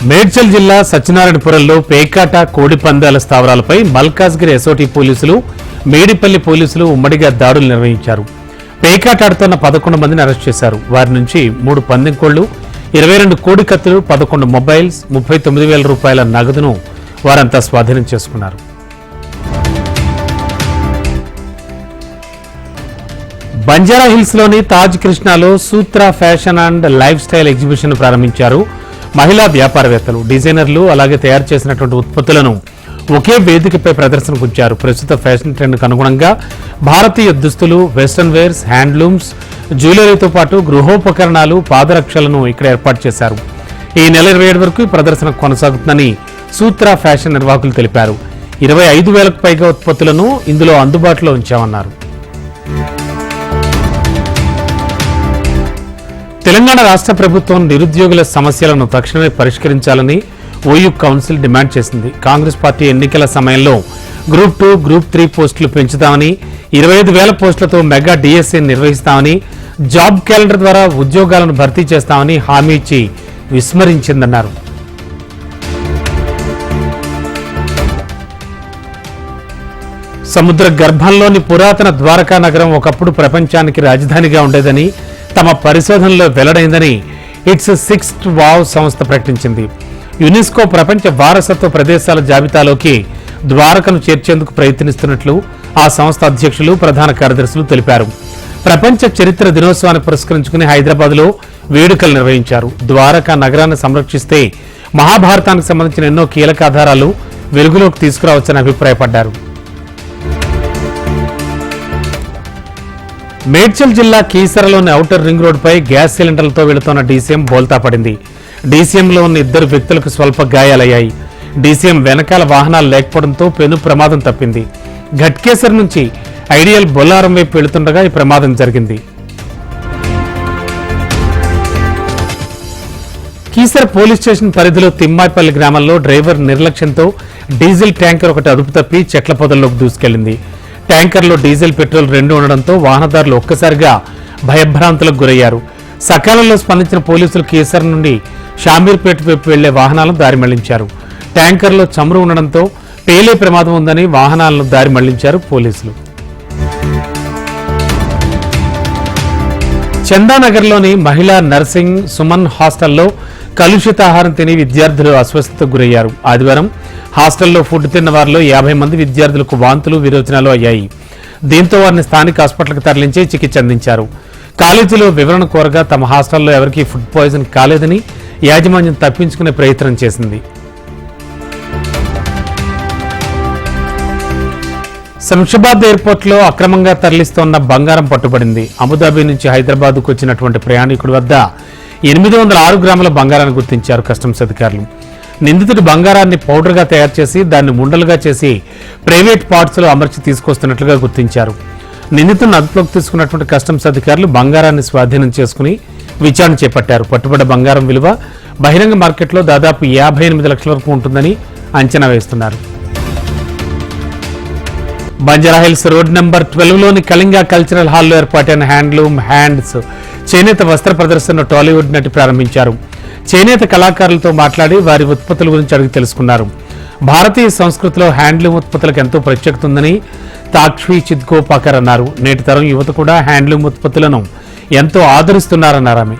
మేడ్చల్ జిల్లా సత్యనారాయణపురంలో పేకాట కోడి పందాల స్థావరాలపై మల్కాజ్గిరి ఎస్ఓటీ పోలీసులు మేడిపల్లి పోలీసులు ఉమ్మడిగా దాడులు నిర్వహించారు. పేకాట ఆడుతున్న 11 మందిని అరెస్ట్ చేశారు. వారి నుంచి 3 పందెం కోళ్లు, 22 కోడి కత్తులు, 11 మొబైల్స్, 39,000 రూపాయల నగదును వారంతా స్వాధీనం చేసుకున్నారు. బంజారా హిల్స్ లోని తాజ్ కృష్ణాలో Sutra fashion and lifestyle exhibition ప్రారంభించారు. మహిళా వ్యాపారవేత్తలు, డిజైనర్లు అలాగే తయారు చేసినటువంటి ఉత్పత్తులను ఒకే వేదికపై ప్రదర్శనకు ఉంచారు. ప్రస్తుత ఫ్యాషన్ ట్రెండ్కు అనుగుణంగా భారతీయ దుస్తులు, వెస్టర్న్ వేర్స్, హ్యాండ్లూమ్స్, జ్యువెలరీతో పాటు గృహోపకరణాలు, పాదరక్షలను ఇక్కడ ఏర్పాటు చేశారు. ఈ నెల 27 వరకు ఈ ప్రదర్శన కొనసాగుతుందని సూత్ర ఫ్యాషన్ నిర్వాహకులు తెలిపారు. 25,000కు పైగా ఉత్పత్తులను ఇందులో అందుబాటులో ఉంచామన్నారు. తెలంగాణ రాష్ట్ర ప్రభుత్వం నిరుద్యోగుల సమస్యలను తక్షణమే పరిష్కరించాలని ఓయూ కౌన్సిల్ డిమాండ్ చేసింది. కాంగ్రెస్ పార్టీ ఎన్నికల సమయంలో గ్రూప్ 2, గ్రూప్ 3 పోస్టులు పెంచుతామని, 25,000 పోస్టులతో మెగా డిఎస్ఏ నిర్వహిస్తామని, జాబ్ క్యాలెండర్ ద్వారా ఉద్యోగాలను భర్తీ చేస్తామని హామీ ఇచ్చి విస్మరించిందన్నారు. సముద్ర గర్భంలోని పురాతన ద్వారకా నగరం ఒకప్పుడు ప్రపంచానికి రాజధానిగా ఉండేదని తమ పరిశోధనలో వెల్లడైందని ఇట్స్ 6th వావ్ సంస్థ ప్రకటించింది. యునెస్కో ప్రపంచ వారసత్వ ప్రదేశాల జాబితాలోకి ద్వారకను చేర్చేందుకు ప్రయత్నిస్తున్నట్లు ఆ సంస్థ అధ్యక్షులు, ప్రధాన కార్యదర్శులు తెలిపారు. ప్రపంచ చరిత్ర దినోత్సవాన్ని పురస్కరించుకుని హైదరాబాద్లో వేడుకలు నిర్వహించారు. ద్వారకా నగరాన్ని సంరక్షిస్తే మహాభారతానికి సంబంధించిన ఎన్నో కీలక ఆధారాలు వెలుగులోకి తీసుకురావచ్చని అభిప్రాయపడ్డారు. మేడ్చల్ జిల్లా కీసరలోని ఔటర్ రింగ్ రోడ్డుపై గ్యాస్ సిలిండర్లతో వెళుతున్న డీసీఎం బోల్తా పడింది. డీసీఎంలో ఉన్న 2 వ్యక్తులకు స్వల్ప గాయాలయ్యాయి. డీసీఎం వెనకాల వాహనాలు లేకపోవడంతో పెను ప్రమాదం తప్పింది. ఘట్కేసర్ నుంచి ఐడియల్ బొల్లారం వైపు వెళుతుండగా ఈ ప్రమాదం జరిగింది. కీసర పోలీస్ స్టేషన్ పరిధిలో తిమ్మాయిపల్లి గ్రామంలో డ్రైవర్ నిర్లక్ష్యంతో డీజిల్ ట్యాంకర్ ఒకటి అదుపు తప్పి చెట్ల పొదల్లోకి దూసుకెళ్లింది. ట్యాంకర్లో డీజిల్, పెట్రోల్ 2 ఉండడంతో వాహనదారులు ఒక్కసారిగా భయభ్రాంతులకు గురయ్యారు. సకాలంలో స్పందించిన పోలీసులు కీసర్ నుండి షామీర్పేట వైపు వెళ్లే వాహనాలను దారి మళ్లించారు. ట్యాంకర్లో చమురు ఉండడంతో పేలే ప్రమాదం ఉందని వాహనాలను దారి మళ్లించారు పోలీసులు. చందానగర్లోని మహిళా నర్సింగ్ సుమన్ హాస్టల్లో కలుషిత ఆహారం తిని విద్యార్థులు అస్వస్థతకు గురయ్యారు. ఆదివారం హాస్టల్లో ఫుడ్ తిన్న వారిలో 50 మంది విద్యార్థులకు వాంతులు, విరోచనాలు అయ్యాయి. దీంతో వారిని స్థానిక హాస్పిటల్కి తరలించి చికిత్స అందించారు. కాలేజీలో వివరణ కోరగా తమ హాస్టల్లో ఎవరికీ ఫుడ్ పాయిజన్ కాలేదని యాజమాన్యం తప్పించుకునే ప్రయత్నం చేసింది. శంషాబాద్ ఎయిర్పోర్ట్లో అక్రమంగా తరలిస్తోన్న బంగారం పట్టుబడింది. అబుదాబి నుంచి హైదరాబాద్కు వచ్చినటువంటి ప్రయాణికుడి వద్ద 806 గ్రాముల బంగారాన్ని గుర్తించారు కస్టమ్స్ అధికారులు. నిందితుడు బంగారాన్ని పౌడర్గా తయారు చేసి దాన్ని ముండలుగా చేసి ప్రైవేట్ పార్ట్స్లో అమర్చి తీసుకొస్తున్నట్లుగా గుర్తించారు. నిందితుడిని అదుపులోకి తీసుకున్నటువంటి కస్టమ్స్ అధికారులు బంగారాన్ని స్వాధీనం చేసుకుని విచారణ చేపట్టారు. పట్టుబడ్డ బంగారం విలువ బహిరంగ మార్కెట్లో దాదాపు 58 లక్షల వరకు ఉంటుందని అంచనా వేస్తున్నారు. బంజారాహిల్స్ రోడ్ నెంబర్ 12లోని కళింగ కల్చరల్ హాల్లో ఏర్పాటైన హ్యాండ్లూమ్, హ్యాండ్స్, చేనేత వస్త్ర ప్రదర్శనను టాలీవుడ్ నటి ప్రారంభించారు. చేనేత కళాకారులతో మాట్లాడి వారి ఉత్పత్తుల గురించి అడిగి తెలుసుకున్నారు. భారతీయ సంస్కృతిలో హ్యాండ్లూమ్ ఉత్పత్తులకు ఎంతో ప్రత్యేకత ఉందని తాక్షి చిద్గోపాకర్ అన్నారు. నేటి తరం యువత కూడా హ్యాండ్లూమ్ ఉత్పత్తులను ఎంతో ఆదరిస్తున్నారన్నారు ఆమె.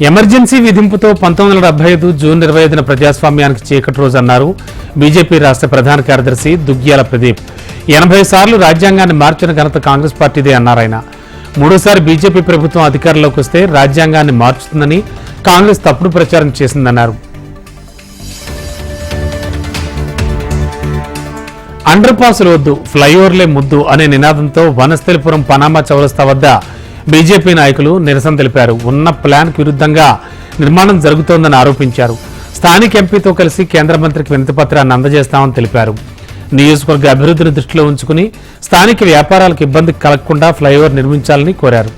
ఎమర్జెన్సీ విధింపుతో 1975 జూన్ 25న ప్రజాస్వామ్యానికి చీకటి రోజు అన్నారు బీజేపీ రాష్ట్ర ప్రధాన కార్యదర్శి దుగ్గ్యాల ప్రదీప్. 80 సార్లు రాజ్యాంగాన్ని మార్చిన ఘనత కాంగ్రెస్ పార్టీదే అన్నారు ఆయన. 3సారి బీజేపీ ప్రభుత్వం అధికారంలోకి వస్తే రాజ్యాంగాన్ని మార్చుతుందని కాంగ్రెస్ తప్పుడు ప్రచారం చేసిందన్నారు. అండర్ పాసులు వద్దు, ఫ్లైఓవర్లే ముద్దు అనే నినాదంతో వనస్థలిపురం పనామా చౌరస్తా వద్ద బీజేపీ నాయకులు నిరసన తెలిపారు. ఉన్న ప్లాన్కు విరుద్ధంగా నిర్మాణం జరుగుతోందని ఆరోపించారు. స్థానిక ఎంపీతో కలిసి కేంద్ర మంత్రికి వినతిపత్రాన్ని అందజేస్తామని తెలిపారు. నియోజకవర్గ అభివృద్ధిని దృష్టిలో ఉంచుకుని స్థానిక వ్యాపారాలకు ఇబ్బంది కలగకుండా ఫ్లైఓవర్ నిర్మించాలని కోరారు.